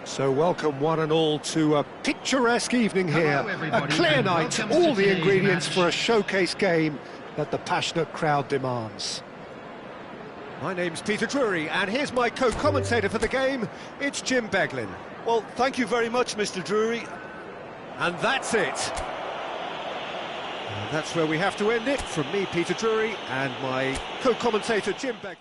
So welcome one and all to a picturesque evening here, a clear night, all the ingredients for a showcase game that the passionate crowd demands. My name's Peter Drury, and here's my co-commentator for the game, it's Jim Beglin. Well, thank you very much, Mr. Drury. And that's it. And that's where we have to end it, from me, Peter Drury, and my co-commentator, Jim Beglin.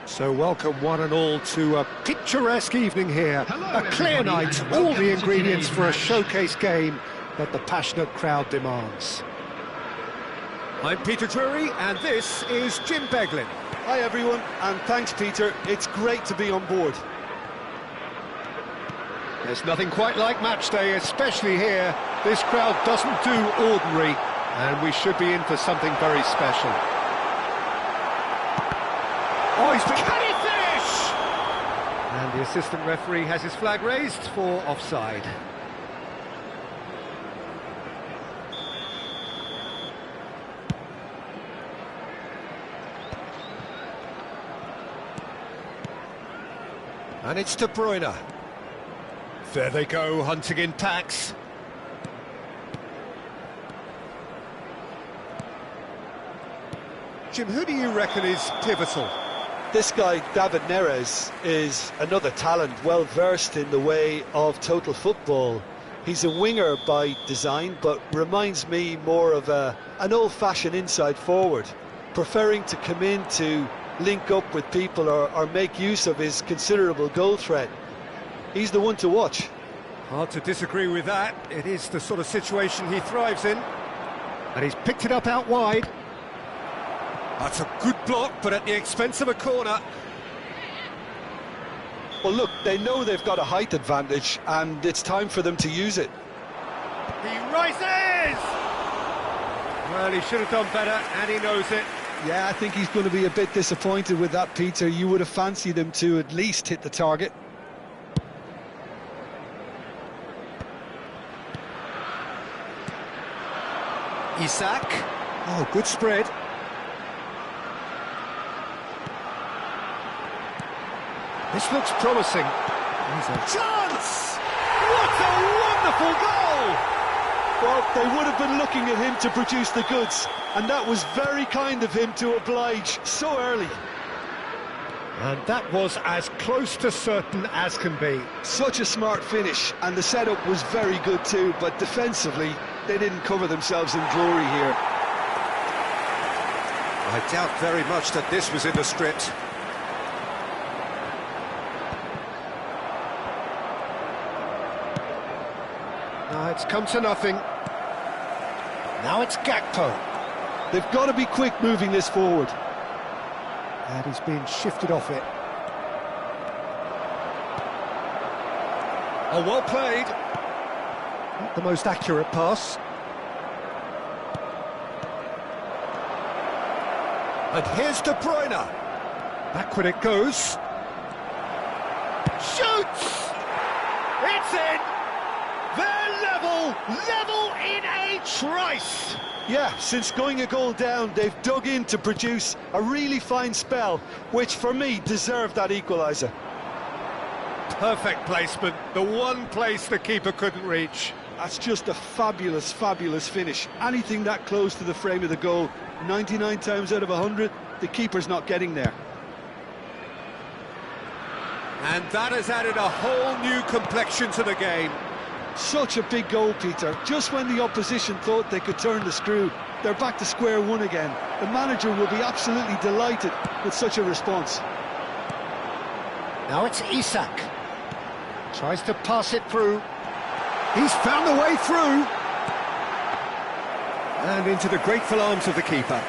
So welcome one and all to a picturesque evening here, a clear night, all the ingredients for a showcase game that the passionate crowd demands. I'm Peter Drury, and this is Jim Beglin. Hi everyone, and thanks Peter, it's great to be on board. There's nothing quite like match day, especially here. This crowd doesn't do ordinary, and we should be in for something very special. Oh, can he finish? And the assistant referee has his flag raised for offside. And it's De Bruyne. There they go, hunting in packs. Jim, who do you reckon is pivotal? This guy, David Neres, is another talent, well versed in the way of total football. He's a winger by design, but reminds me more of an old-fashioned inside forward, preferring to come in to link up with people or make use of his considerable goal threat. He's the one to watch. Hard to disagree with that. It is the sort of situation he thrives in. And he's picked it up out wide. That's a good block, but at the expense of a corner. Well, look, they know they've got a height advantage, and it's time for them to use it. He rises! Well, he should have done better, and he knows it. Yeah, I think he's going to be a bit disappointed with that, Peter. You would have fancied him to at least hit the target. Isak. Oh, good spread. This looks promising. He's a chance! What a wonderful goal! Well, they would have been looking at him to produce the goods, and that was very kind of him to oblige so early. And that was as close to certain as can be. Such a smart finish, and the setup was very good too, but defensively, they didn't cover themselves in glory here. I doubt very much that this was in the script. Now it's come to nothing. Now it's Gakpo. They've got to be quick moving this forward. And he's been shifted off it. Oh, well played. Not the most accurate pass. And here's De Bruyne. Backward it goes. Shoots! It's in! They're level in a trice! Yeah, since going a goal down, they've dug in to produce a really fine spell, which for me deserved that equaliser. Perfect placement, the one place the keeper couldn't reach. That's just a fabulous, fabulous finish. Anything that close to the frame of the goal, 99 times out of 100, the keeper's not getting there. And that has added a whole new complexion to the game. Such a big goal, Peter. Just when the opposition thought they could turn the screw, they're back to square one again. The manager will be absolutely delighted with such a response. Now it's Isak. Tries to pass it through. He's found the way through. And into the grateful arms of the keeper.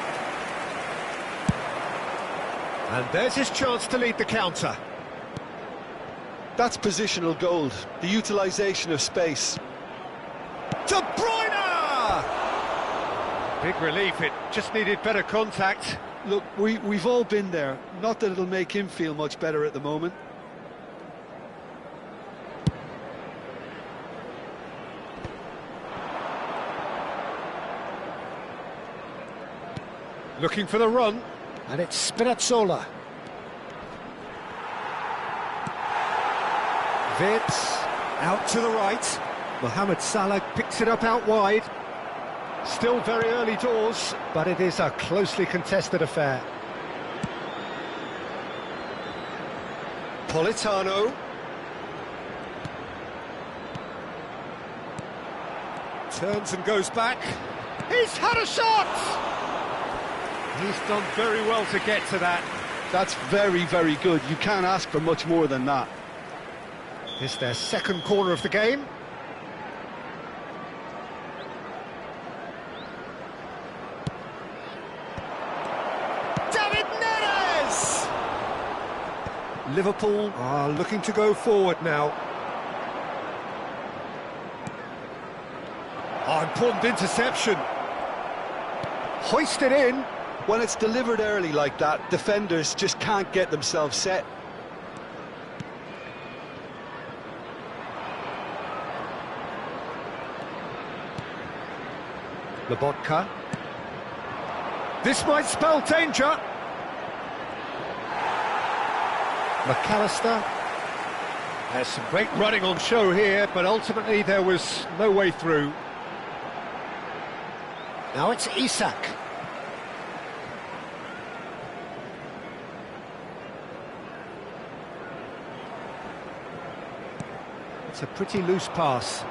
And there's his chance to lead the counter. That's positional gold, the utilisation of space. De Bruyne! Big relief, it just needed better contact. Look, we've all been there. Not that it'll make him feel much better at the moment. Looking for the run, and it's Spinazzola. Vitz out to the right. Mohamed Salah picks it up out wide. Still very early doors, but it is a closely contested affair. Politano. Turns and goes back. He's had a shot! He's done very well to get to that. That's very, very good. You can't ask for much more than that. It's their second corner of the game. David Neres! Liverpool are looking to go forward now. Oh, important interception. Hoisted in. When it's delivered early like that, defenders just can't get themselves set. Lobotka. This might spell danger. McAllister. There's some great running on show here, but ultimately there was no way through. Now it's Isak. It's a pretty loose pass.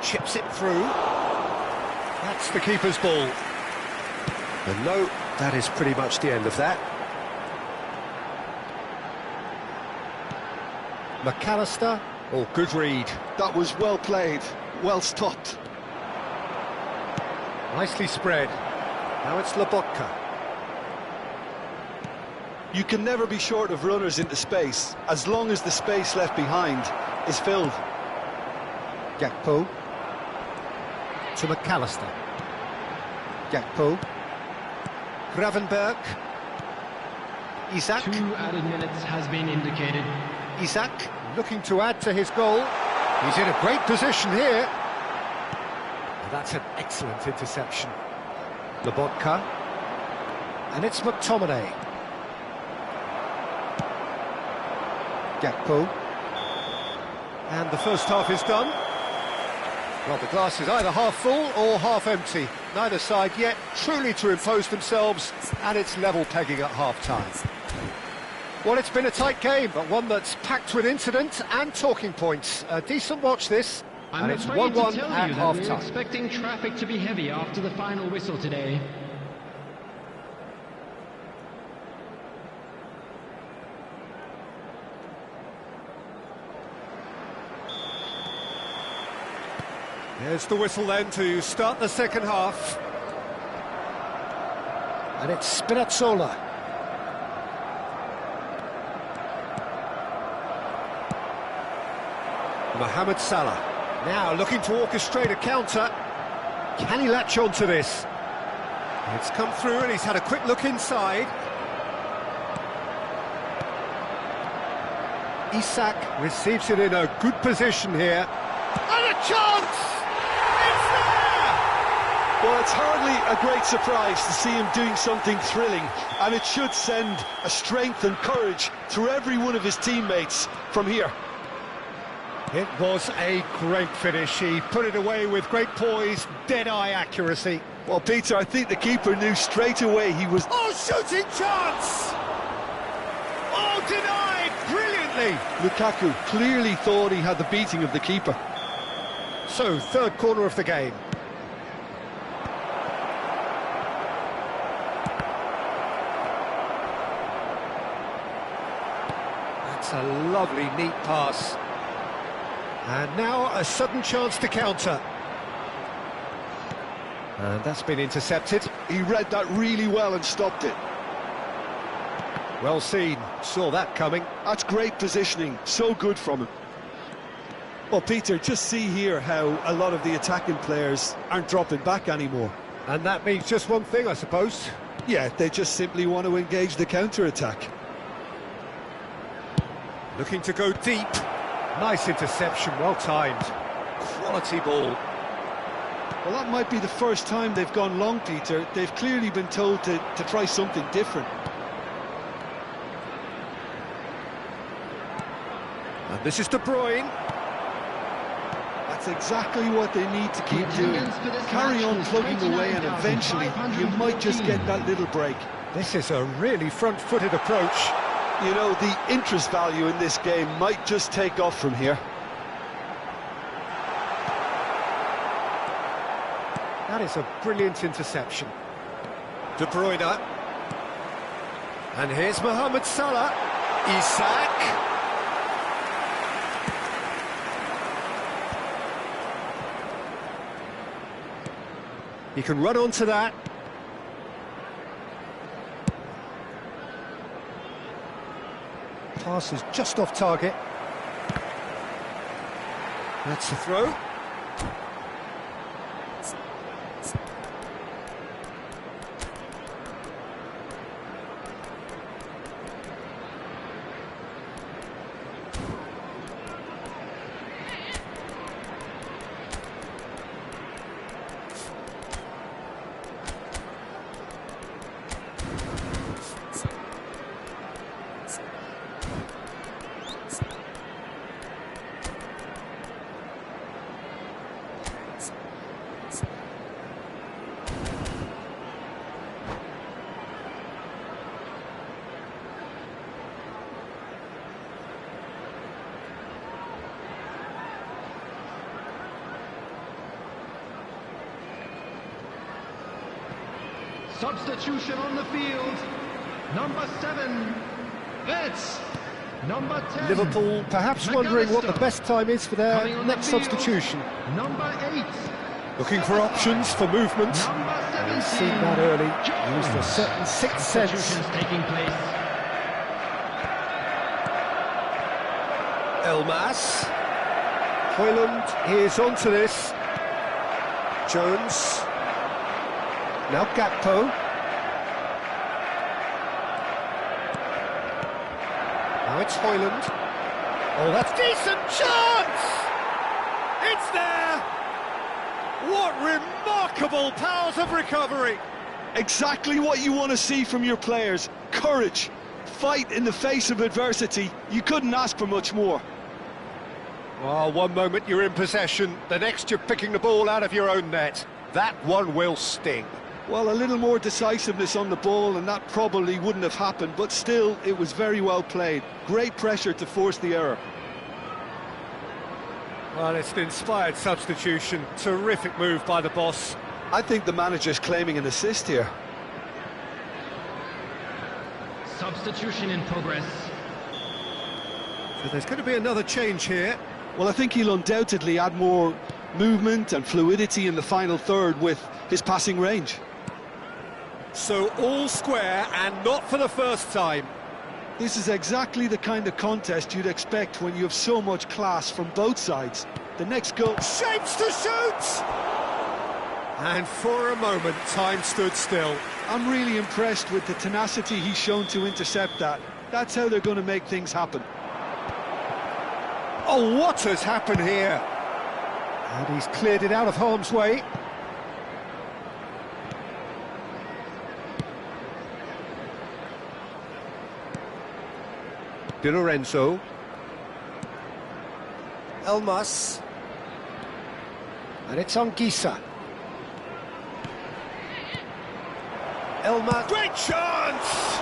Chips it through. That's the keeper's ball. And no, that is pretty much the end of that. McAllister. Oh, good read. That was well played, well stopped. Nicely spread. Now it's Lobotka. You can never be short of runners into space, as long as the space left behind is filled. Gakpo. To McAllister. Gakpo. Gravenberg. Isak. 2 added minutes has been indicated. Isak looking to add to his goal. He's in a great position here. That's an excellent interception. Lobotka. And it's McTominay. Gakpo. And the first half is done. Well, the glass is either half full or half empty. Neither side yet truly to impose themselves, and it's level pegging at half-time. Well, it's been a tight game, but one that's packed with incident and talking points. A decent watch this, and it's 1-1 at half-time. We're expecting traffic to be heavy after the final whistle today. Here's the whistle then to start the second half. And it's Spinazzola. Mohamed Salah. Now looking to orchestrate a counter. Can he latch on to this? It's come through and he's had a quick look inside. Isak receives it in a good position here. And a chance! It's there! Well, it's hardly a great surprise to see him doing something thrilling, and it should send a strength and courage through every one of his teammates from here. It was a great finish. He put it away with great poise, dead-eye accuracy. Well, Peter, I think the keeper knew straight away he was... Oh, shooting chance! Oh, denied brilliantly! Lukaku clearly thought he had the beating of the keeper. So, third corner of the game. That's a lovely, neat pass. And now a sudden chance to counter. And that's been intercepted. He read that really well and stopped it. Well seen, saw that coming. That's great positioning, so good from him. Well, Peter, just see here how a lot of the attacking players aren't dropping back anymore. And that means just one thing, I suppose. Yeah, they just simply want to engage the counter-attack. Looking to go deep. Nice interception, well timed. Quality ball. Well, that might be the first time they've gone long, Peter. They've clearly been told to try something different. And this is De Bruyne. That's exactly what they need to keep doing. Carry on plugging away, and eventually you might just get that little break. This is a really front-footed approach. You know, the interest value in this game might just take off from here. That is a brilliant interception. De Bruyne. And here's Mohamed Salah. Isak. He can run onto that. Pass is just off target. That's a throw. Substitution on the field. Number 7. It's number 10. Liverpool perhaps wondering what the best time is for their next substitution. Number 8. Looking for options for movement. Number 17. He's seen that early. Used a certain sixth sense. Substitutions taking place. Elmas. Højlund is onto this. Jones. Now Gakpo. Now it's Højlund. Oh, that's decent chance! It's there! What remarkable powers of recovery! Exactly what you want to see from your players. Courage, fight in the face of adversity. You couldn't ask for much more. Well, one moment you're in possession, the next you're picking the ball out of your own net. That one will sting. Well, a little more decisiveness on the ball and that probably wouldn't have happened, but still, it was very well played. Great pressure to force the error. Well, it's an inspired substitution. Terrific move by the boss. I think the manager's claiming an assist here. Substitution in progress. So there's going to be another change here. Well, I think he'll undoubtedly add more movement and fluidity in the final third with his passing range. So all square and not for the first time. This is exactly the kind of contest you'd expect when you have so much class from both sides. The next goal... Shapes to shoot! And for a moment, time stood still. I'm really impressed with the tenacity he's shown to intercept that. That's how they're going to make things happen. Oh, what has happened here? And he's cleared it out of harm's way. Di Lorenzo. Elmas. And it's on Gisa. Elmas. Great chance!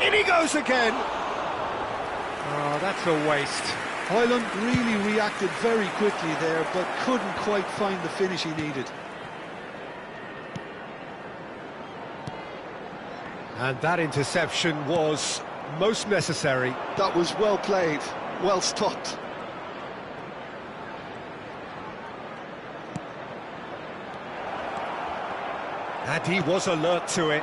In he goes again. Oh, that's a waste. Højlund really reacted very quickly there, but couldn't quite find the finish he needed. And that interception was most necessary. That was well played, well stopped. And he was alert to it.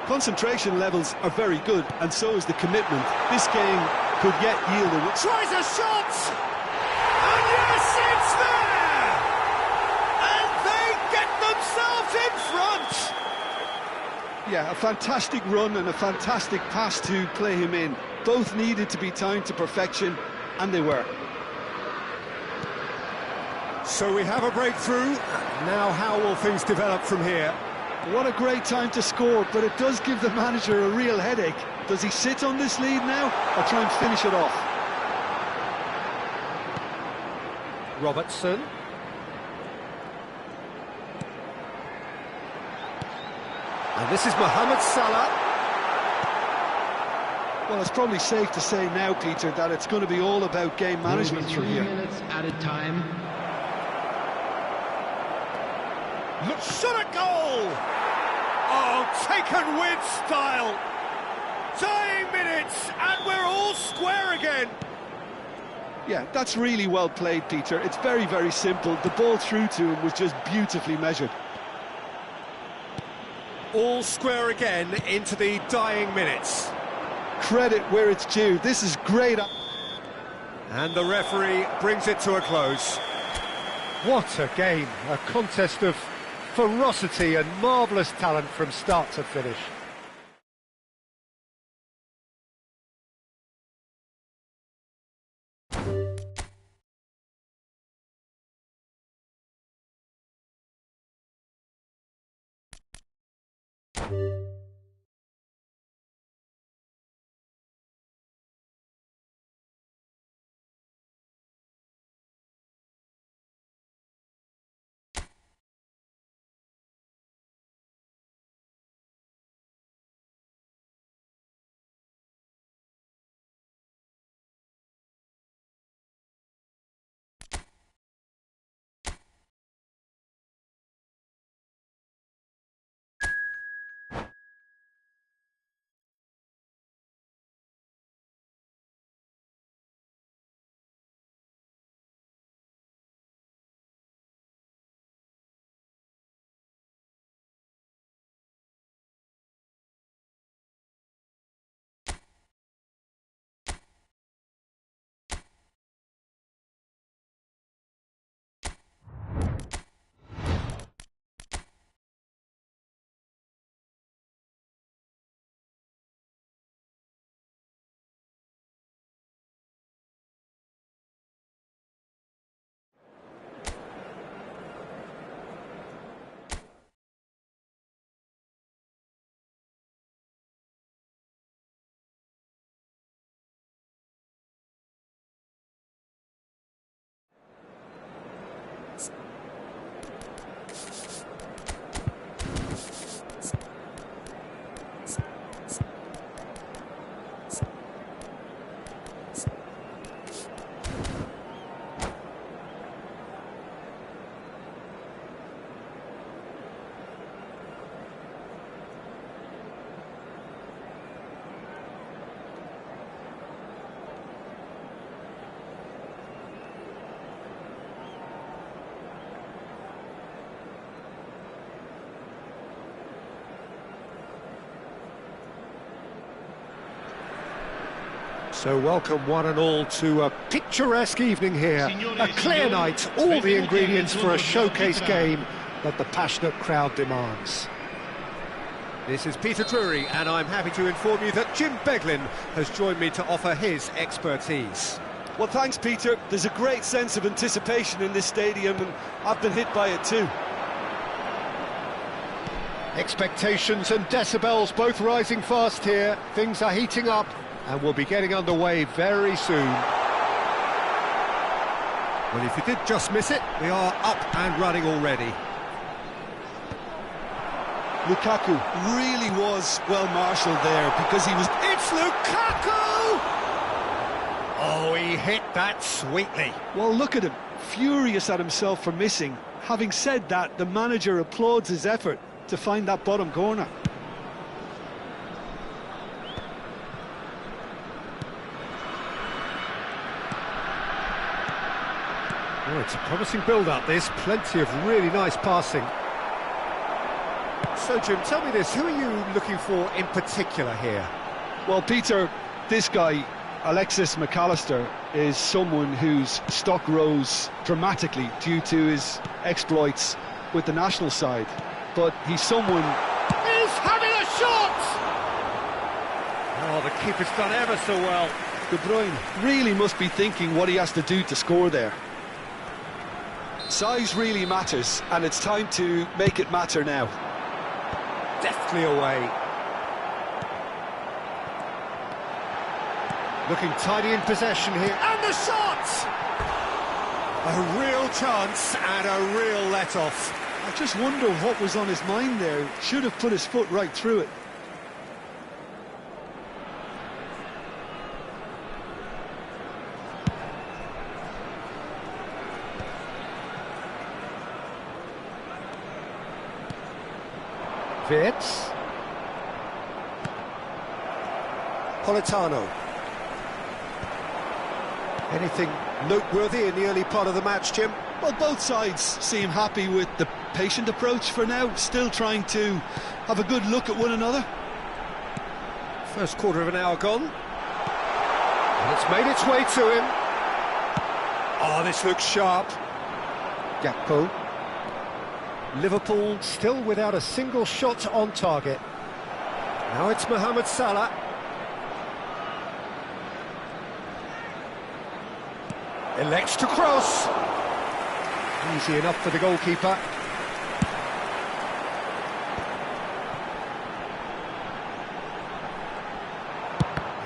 Concentration levels are very good, and so is the commitment. This game could yet yield a... Tries a shot! And yes, it's there! And they get themselves in front! Yeah, a fantastic run and a fantastic pass to play him in. Both needed to be timed to perfection, and they were. So we have a breakthrough. Now how will things develop from here? What a great time to score, but it does give the manager a real headache. Does he sit on this lead now, or try and finish it off? Robertson. And this is Mohamed Salah. Well, it's probably safe to say now, Peter, that it's going to be all about game management from here. 3 minutes added time. Shot a goal! Oh, taken with style! Dying minutes, and we're all square again! Yeah, that's really well played, Peter. It's very, very simple. The ball through to him was just beautifully measured. All square again into the dying minutes. Credit where it's due. This is great. And the referee brings it to a close. What a game, a contest of ferocity and marvellous talent from start to finish. So welcome one and all to a picturesque evening here. A clear night, all the ingredients for a showcase game that the passionate crowd demands. This is Peter Drury, and I'm happy to inform you that Jim Beglin has joined me to offer his expertise. Well, thanks, Peter. There's a great sense of anticipation in this stadium, and I've been hit by it too. Expectations and decibels both rising fast here. Things are heating up, and we'll be getting underway very soon. Well, if you did just miss it, we are up and running already. Lukaku really was well marshalled there because he was... It's Lukaku! Oh, he hit that sweetly. Well, look at him, furious at himself for missing. Having said that, the manager applauds his effort to find that bottom corner. Oh, it's a promising build-up, this. Plenty of really nice passing. So, Jim, tell me this, who are you looking for in particular here? Well, Peter, this guy, Alexis McAllister, is someone whose stock rose dramatically due to his exploits with the national side. But he's someone... He's having a shot! Oh, the keeper's done ever so well. De Bruyne really must be thinking what he has to do to score there. Size really matters, and it's time to make it matter now. Deftly away. Looking tidy in possession here. And the shot! A real chance and a real let-off. I just wonder what was on his mind there. Should have put his foot right through it. Wirtz. Politano. Anything noteworthy in the early part of the match, Jim? Well, both sides seem happy with the patient approach for now, still trying to have a good look at one another. First quarter of an hour gone. And it's made its way to him. Oh, this looks sharp. Gakpo. Liverpool still without a single shot on target. Now it's Mohamed Salah. Elects to cross. Easy enough for the goalkeeper.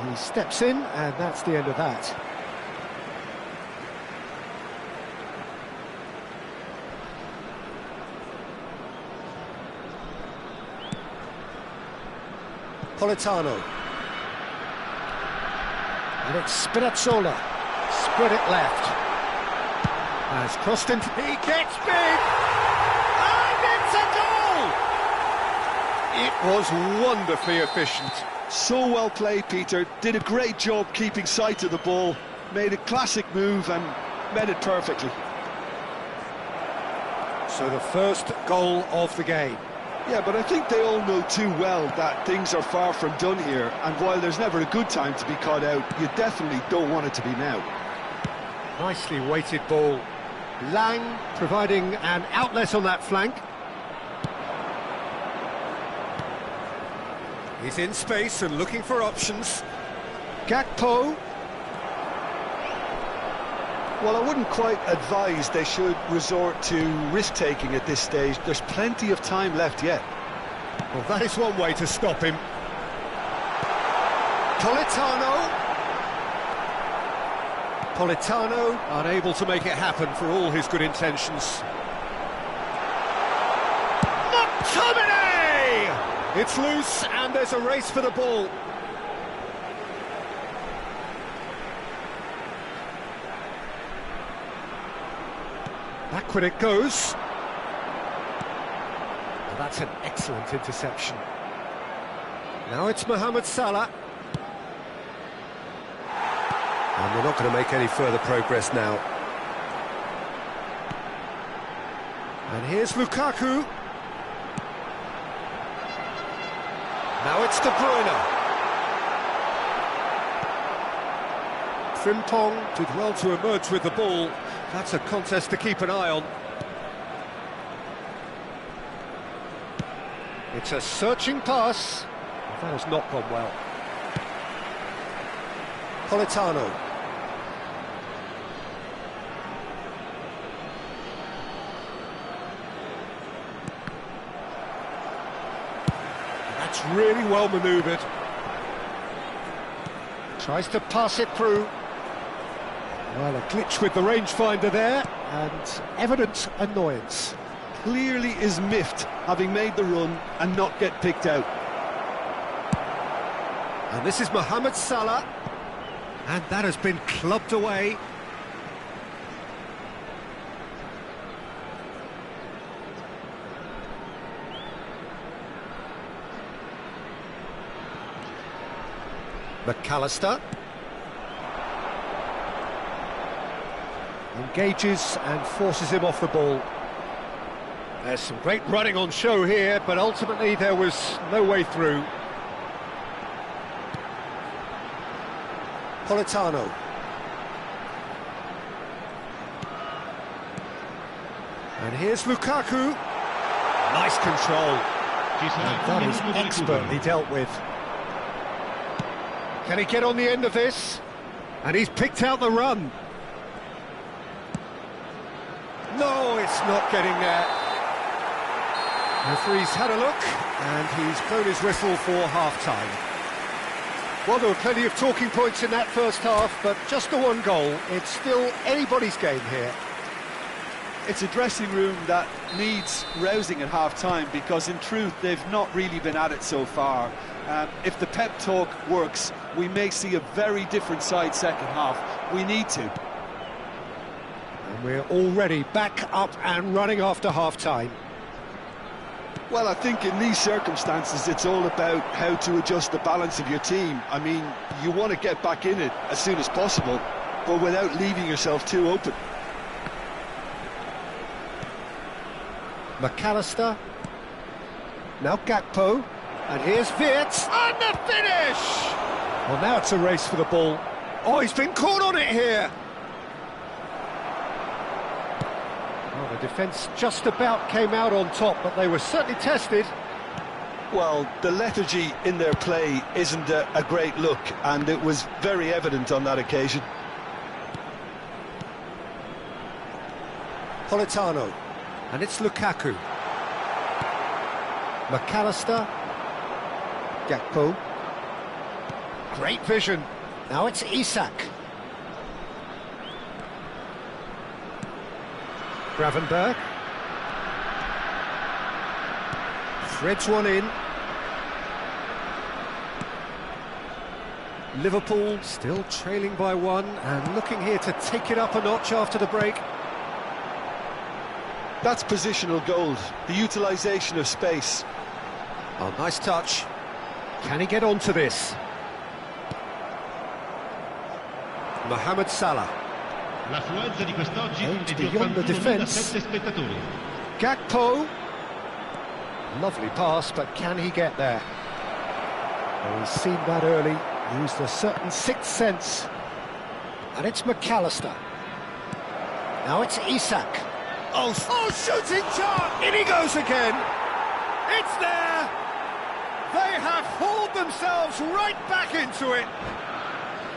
He steps in, and that's the end of that. Politano. And it's Spinazzola. Spread it left. Has crossed into... He gets big! And it's a goal! It was wonderfully efficient. So well played, Peter. Did a great job keeping sight of the ball. Made a classic move and met it perfectly. So the first goal of the game. Yeah, but I think they all know too well that things are far from done here, and while there's never a good time to be caught out, you definitely don't want it to be now. Nicely weighted ball. Lang providing an outlet on that flank. He's in space and looking for options. Gakpo. Well, I wouldn't quite advise they should resort to risk-taking at this stage. There's plenty of time left yet. Well, that is one way to stop him. Politano, unable to make it happen for all his good intentions. McTominay! It's loose and there's a race for the ball. Backward it goes. Well, that's an excellent interception. Now it's Mohamed Salah. And they're not going to make any further progress now. And here's Lukaku. Now it's De Bruyne. Frimpong did well to emerge with the ball. That's a contest to keep an eye on. It's a searching pass. That has not gone well. Politano. That's really well manoeuvred. Tries to pass it through. Well, a glitch with the rangefinder there. And evident annoyance. Clearly is miffed, having made the run and not get picked out. And this is Mohamed Salah. And that has been clubbed away. McAllister. Engages and forces him off the ball. There's some great running on show here, but ultimately there was no way through. Politano. And here's Lukaku. Nice control. That is expertly dealt with. Can he get on the end of this? And he's picked out the run. No, it's not getting there. Referee's had a look, and he's blown his whistle for half-time. Well, there were plenty of talking points in that first half, but just the one goal. It's still anybody's game here. It's a dressing room that needs rousing at half-time, because in truth they've not really been at it so far. If the pep talk works, we may see a very different side second half. We need to. And we're already back up and running after half-time. Well, I think in these circumstances it's all about how to adjust the balance of your team. I mean, you want to get back in it as soon as possible, but without leaving yourself too open. McAllister. Now Gakpo. And here's Wirtz. And the finish! Well, now it's a race for the ball. Oh, he's been caught on it here. Well, the defence just about came out on top, but they were certainly tested. Well, the lethargy in their play isn't a great look, and it was very evident on that occasion. Politano. And it's Lukaku. McAllister. Gakpo. Great vision. Now it's Isak. Gravenberg. Threads one in. Liverpool still trailing by one and looking here to take it up a notch after the break. That's positional gold, the utilisation of space. Oh, nice touch. Can he get onto this? Mohamed Salah. And beyond the defence. Gakpo. Lovely pass, but can he get there? Well, he's seen that early, used a certain sixth sense. And it's McAllister. Now it's Isak. Oh, shooting chance! In he goes again! It's there! They have hauled themselves right back into it!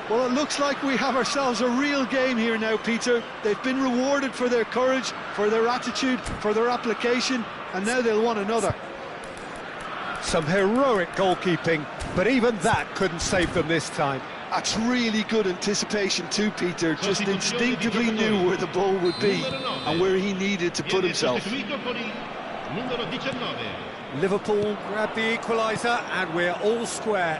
Well, it looks like we have ourselves a real game here now, Peter. They've been rewarded for their courage, for their attitude, for their application, and now they'll want another. Some heroic goalkeeping, but even that couldn't save them this time. That's really good anticipation too, Peter. Just instinctively knew where the ball would be and where he needed to put himself. Liverpool grab the equaliser and we're all square.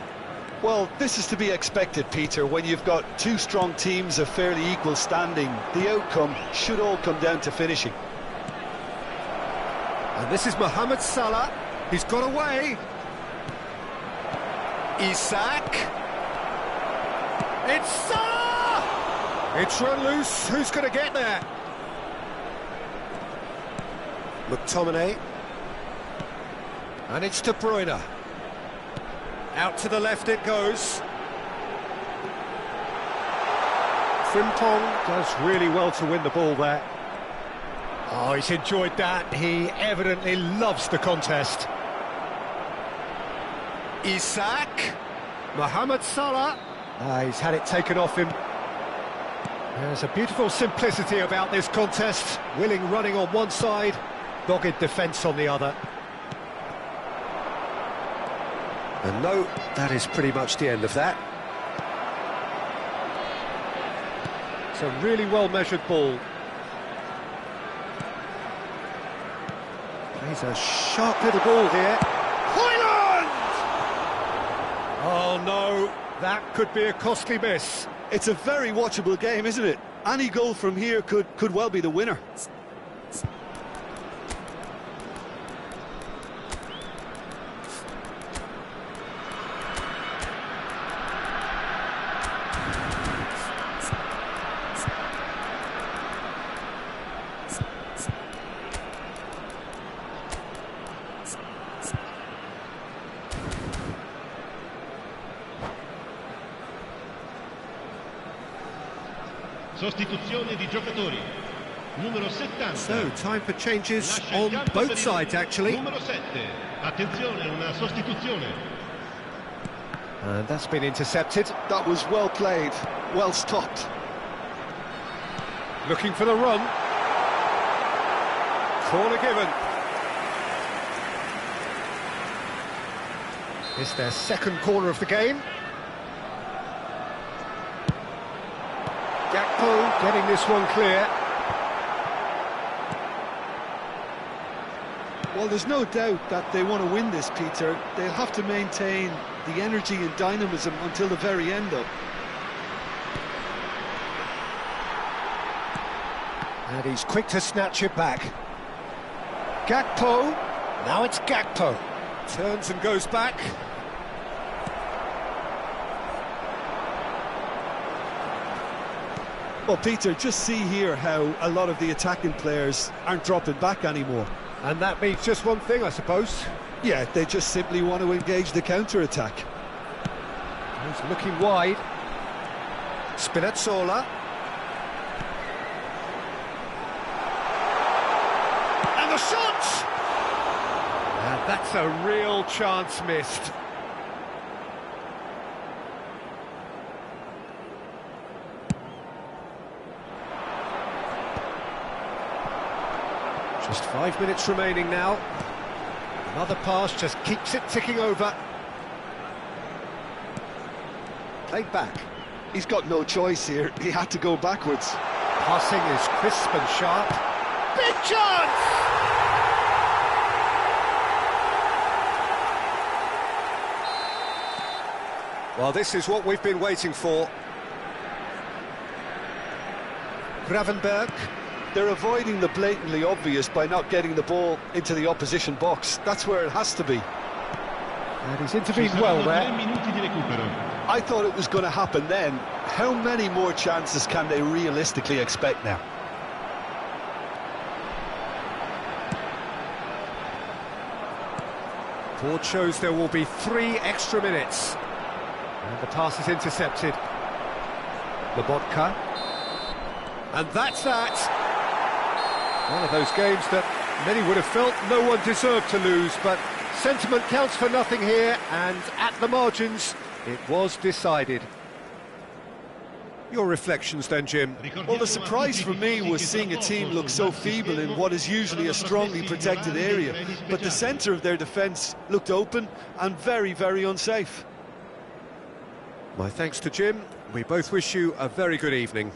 Well, this is to be expected, Peter. When you've got two strong teams of fairly equal standing, the outcome should all come down to finishing. And this is Mohamed Salah. He's got away. Isak. It's Salah! It's run loose. Who's going to get there? McTominay. And it's De Bruyne. Out to the left it goes. Frimpong does really well to win the ball there. Oh, he's enjoyed that. He evidently loves the contest. Isak. Mohamed Salah. He's had it taken off him. There's a beautiful simplicity about this contest. Willing running on one side, dogged defence on the other. And no, that is pretty much the end of that. It's a really well-measured ball. Plays a sharp little ball here. Højlund! Oh no, that could be a costly miss. It's a very watchable game, isn't it? Any goal from here could well be the winner. Sostituzione di giocatori. Numero 70. So, time for changes on both sides, actually. Numero 7. Attenzione, una sostituzione. And that's been intercepted. That was well played, well stopped. Looking for the run. Corner given. It's their second corner of the game. Gakpo getting this one clear. Well, there's no doubt that they want to win this, Peter. They'll have to maintain the energy and dynamism until the very end, though. And he's quick to snatch it back. Gakpo. Now it's Gakpo. Turns and goes back. Well, Peter, just see here how a lot of the attacking players aren't dropping back anymore. And that means just one thing, I suppose. Yeah, they just simply want to engage the counter-attack. He's looking wide. Spinazzola. And the shot! And that's a real chance missed. Just 5 minutes remaining now. Another pass just keeps it ticking over. Played back. He's got no choice here. He had to go backwards. Passing is crisp and sharp. Big chance! Well, this is what we've been waiting for. Gravenberg. They're avoiding the blatantly obvious by not getting the ball into the opposition box. That's where it has to be. And he's intervened well there. I thought it was going to happen then. How many more chances can they realistically expect now? Board shows there will be 3 extra minutes. And the pass is intercepted. Lobotka. And that's that. One of those games that many would have felt no one deserved to lose, but sentiment counts for nothing here, and at the margins, it was decided. Your reflections then, Jim? Well, the surprise for me was seeing a team look so feeble in what is usually a strongly protected area, but the centre of their defence looked open and very, very unsafe. My thanks to Jim. We both wish you a very good evening.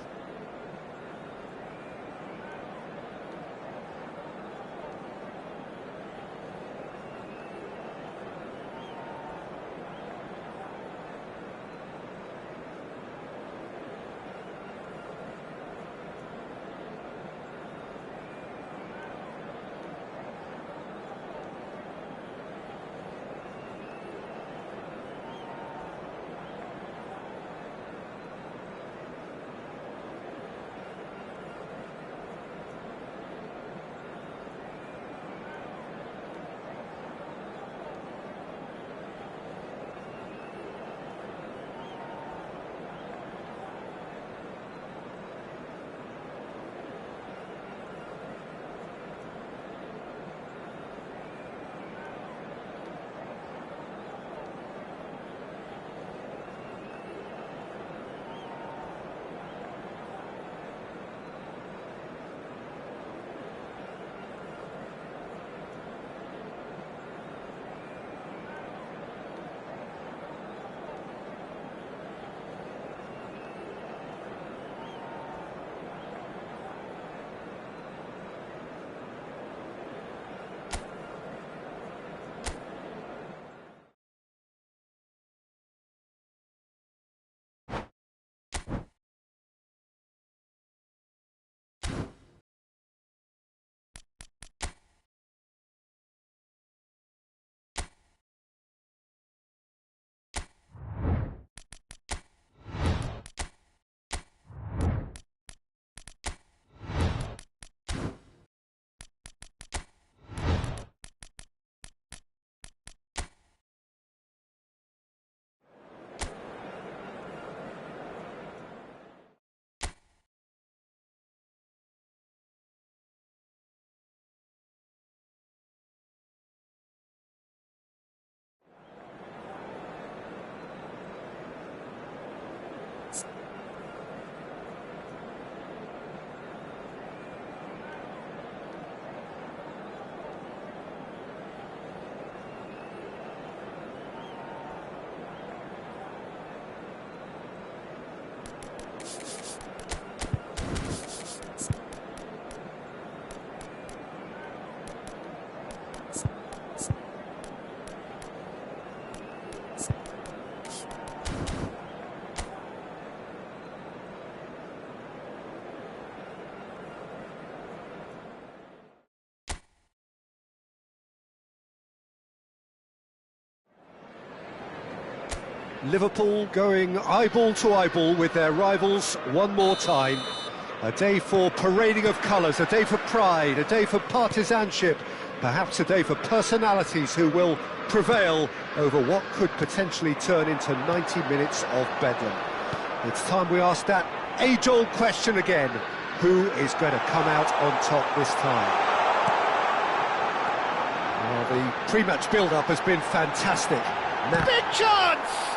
Liverpool going eyeball to eyeball with their rivals one more time. A day for parading of colours, a day for pride, a day for partisanship, perhaps a day for personalities who will prevail over what could potentially turn into 90 minutes of bedlam. It's time we ask that age-old question again. Who is going to come out on top this time? Well, the pre-match build-up has been fantastic. Big chance!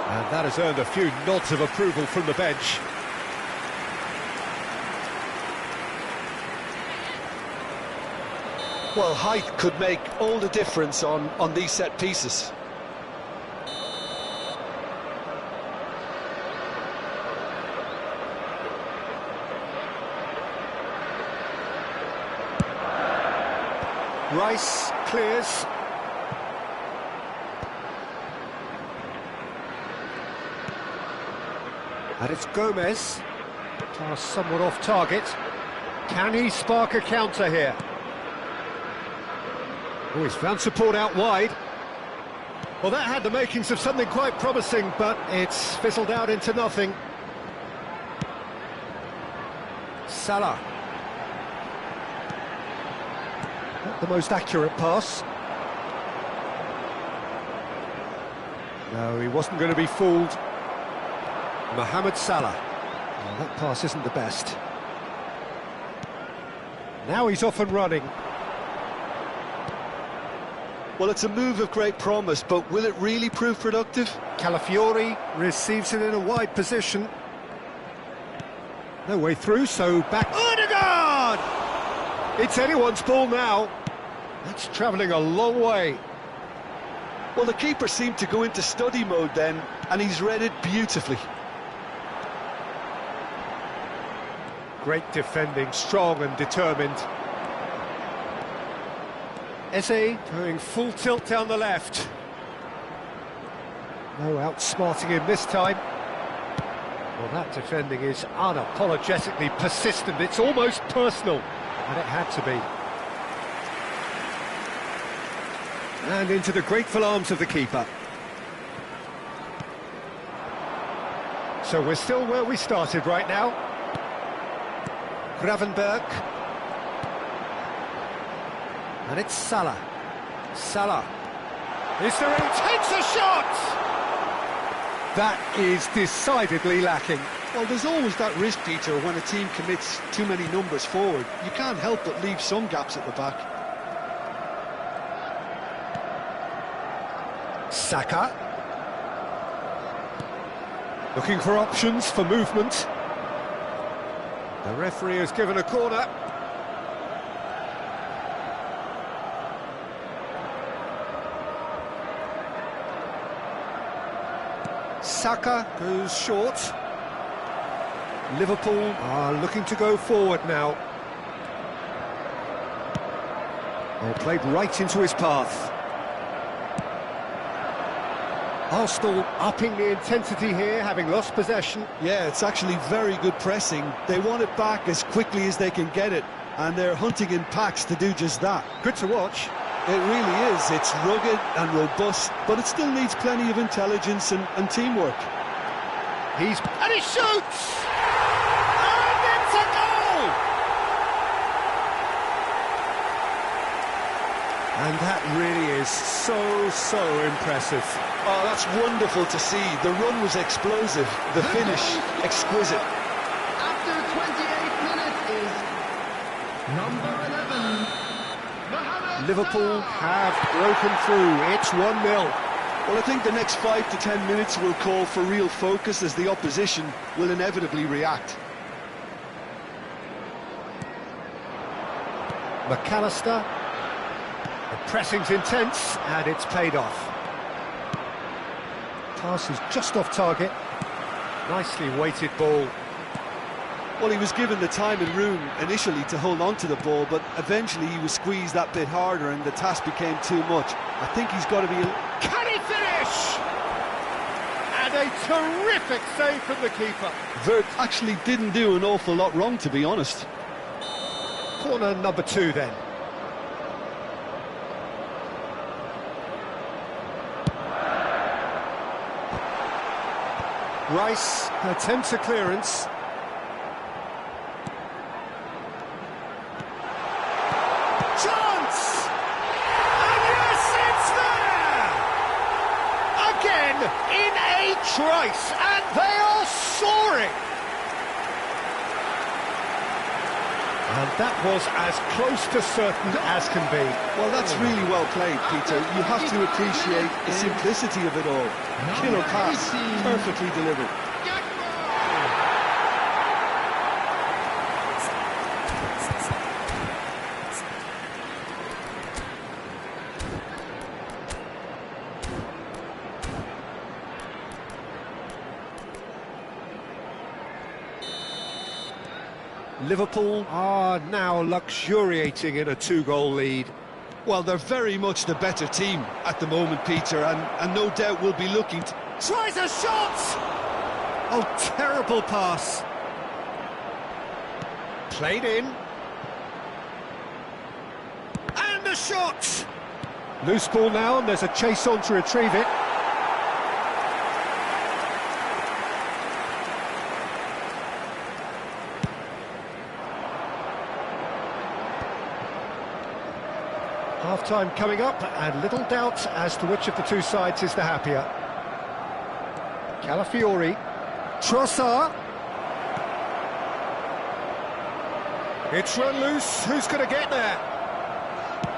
And that has earned a few nods of approval from the bench. Well, height could make all the difference on these set pieces. Rice clears. And it's Gomez. Pass somewhat off target. Can he spark a counter here? Oh, he's found support out wide. Well, that had the makings of something quite promising, but it's fizzled out into nothing. Salah. Not the most accurate pass. No, he wasn't going to be fooled. Mohamed Salah. Well, that pass isn't the best. Now he's off and running. Well, it's a move of great promise, but will it really prove productive? Calafiori receives it in a wide position. No way through, so back... Odegaard! It's anyone's ball now. That's travelling a long way. Well, the keeper seemed to go into study mode then, and he's read it beautifully. Great defending, strong and determined. Eze going full tilt down the left. No outsmarting him this time. Well, that defending is unapologetically persistent. It's almost personal, and it had to be. And into the grateful arms of the keeper. So we're still where we started right now. Gravenberg. And it's Salah. Salah. Is there any... Takes a shot! That is decidedly lacking. Well, there's always that risk, Peter, when a team commits too many numbers forward. You can't help but leave some gaps at the back. Saka. Looking for options for movement. The referee has given a corner. Saka goes short. Liverpool are looking to go forward now. Well, played right into his path. Arsenal upping the intensity here, having lost possession. Yeah, it's actually very good pressing. They want it back as quickly as they can get it, and they're hunting in packs to do just that. Good to watch. It really is. It's rugged and robust, but it still needs plenty of intelligence and teamwork. And he shoots! And it's a goal! And that really is so impressive. Oh, that's wonderful to see. The run was explosive, the finish exquisite. After 28 minutes is number 11. Mohamed Liverpool Salah. have broken through. It's 1-0. Well, I think the next 5 to 10 minutes will call for real focus as the opposition will inevitably react. McAllister. The pressing's intense, and it's paid off. Pass is just off target. Nicely weighted ball. Well, he was given the time and room initially to hold on to the ball, but eventually he was squeezed that bit harder and the task became too much. I think he's got to be... Can he finish? And a terrific save from the keeper. Vert actually didn't do an awful lot wrong, to be honest. Corner number 2 then. Rice attempts a clearance. Chance! And yes, it's there! Again, in a trice, and they are soaring! And that was as close to certain as can be. Well, that's really well played, Peter. You have to appreciate the simplicity of it all. Killer pass, perfectly delivered. Liverpool are now luxuriating in a two-goal lead. Well, they're very much the better team at the moment, Peter, and no doubt will be looking to... Tries a shot! Oh, terrible pass. Played in. And the shot! Loose ball now, and there's a chase on to retrieve it. Half-time coming up, and little doubt as to which of the two sides is the happier. Calafiori. Trossard. It's run loose. Who's going to get there?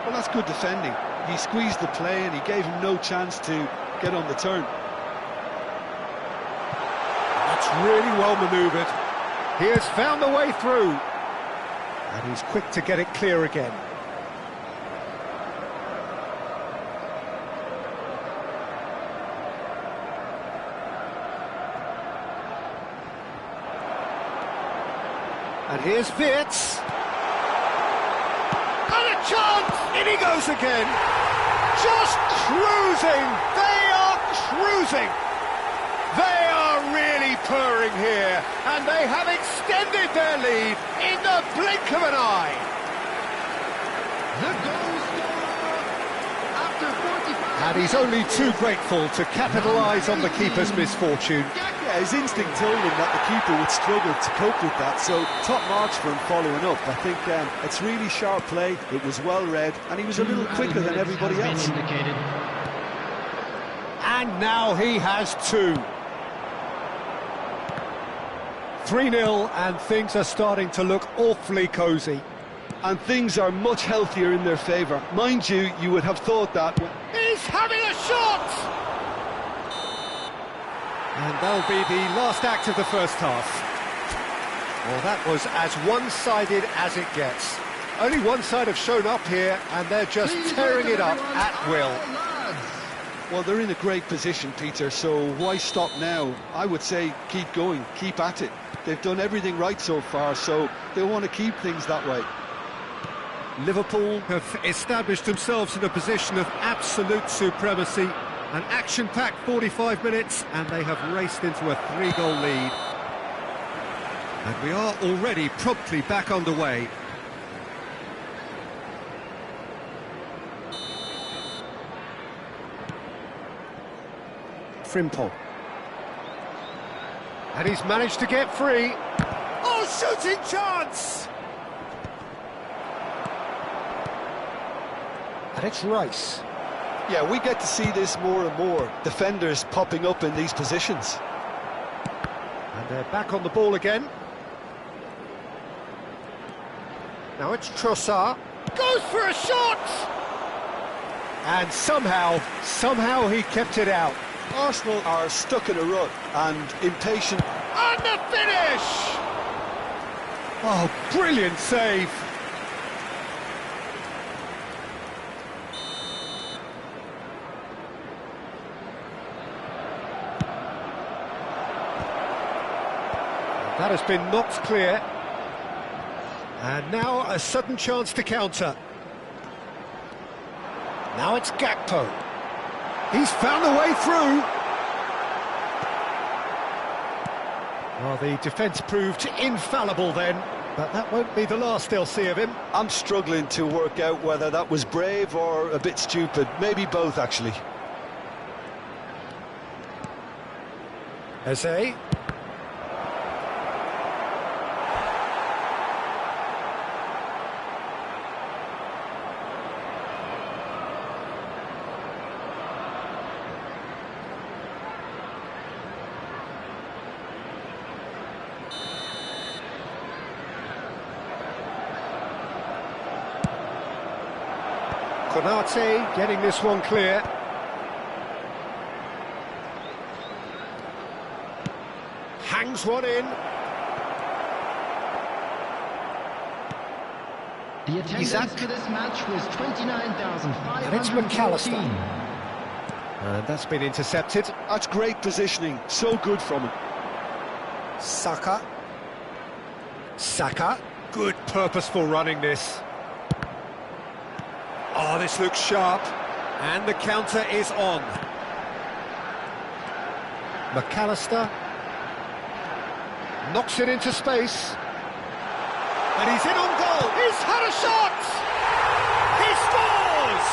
Well, that's good defending. He squeezed the play and he gave him no chance to get on the turn. That's really well manoeuvred. He has found the way through. And he's quick to get it clear again. And here's Wirtz. And a chance! In he goes again! Just cruising! They are cruising! They are really purring here, and they have extended their lead in the blink of an eye. The goal scorer after 45. And he's only too grateful to capitalise on the keeper's misfortune. Yeah, his instinct told him that the keeper would struggle to cope with that, so top marks for him following up. I think it's really sharp play, it was well read, and he was a little quicker than everybody else. Indicated. And now he has two. 3-0, and things are starting to look awfully cosy. And things are much healthier in their favour. Mind you, you would have thought that... He's having a shot! And that'll be the last act of the first half. Well, that was as one-sided as it gets. Only one side have shown up here, and they're just tearing it up at will. Well, they're in a great position, Peter, so why stop now? I would say keep going, keep at it. They've done everything right so far, so they want to keep things that way. Liverpool have established themselves in a position of absolute supremacy. An action-packed 45 minutes, and they have raced into a 3-goal lead. And we are already promptly back underway. Frimpong. And he's managed to get free. Oh, shooting chance! And it's Rice. Yeah, we get to see this more and more. Defenders popping up in these positions. And they're back on the ball again. Now it's Trossard. Goes for a shot! And somehow he kept it out. Arsenal are stuck in a rut and impatient. And the finish! Oh, brilliant save. That has been knocked clear. And now a sudden chance to counter. Now it's Gakpo. He's found a way through. Well, the defence proved infallible then, but that won't be the last they'll see of him. I'm struggling to work out whether that was brave or a bit stupid. Maybe both, actually. Eze. Konate getting this one clear. Hangs one in. The attendance Isak. for this match was 29,514. And it's McAllister. And that's been intercepted. That's great positioning, so good from him. Saka. Saka. Good purposeful running this. Oh, this looks sharp. And the counter is on. McAllister. Knocks it into space. And he's in on goal. He's had a shot! He scores!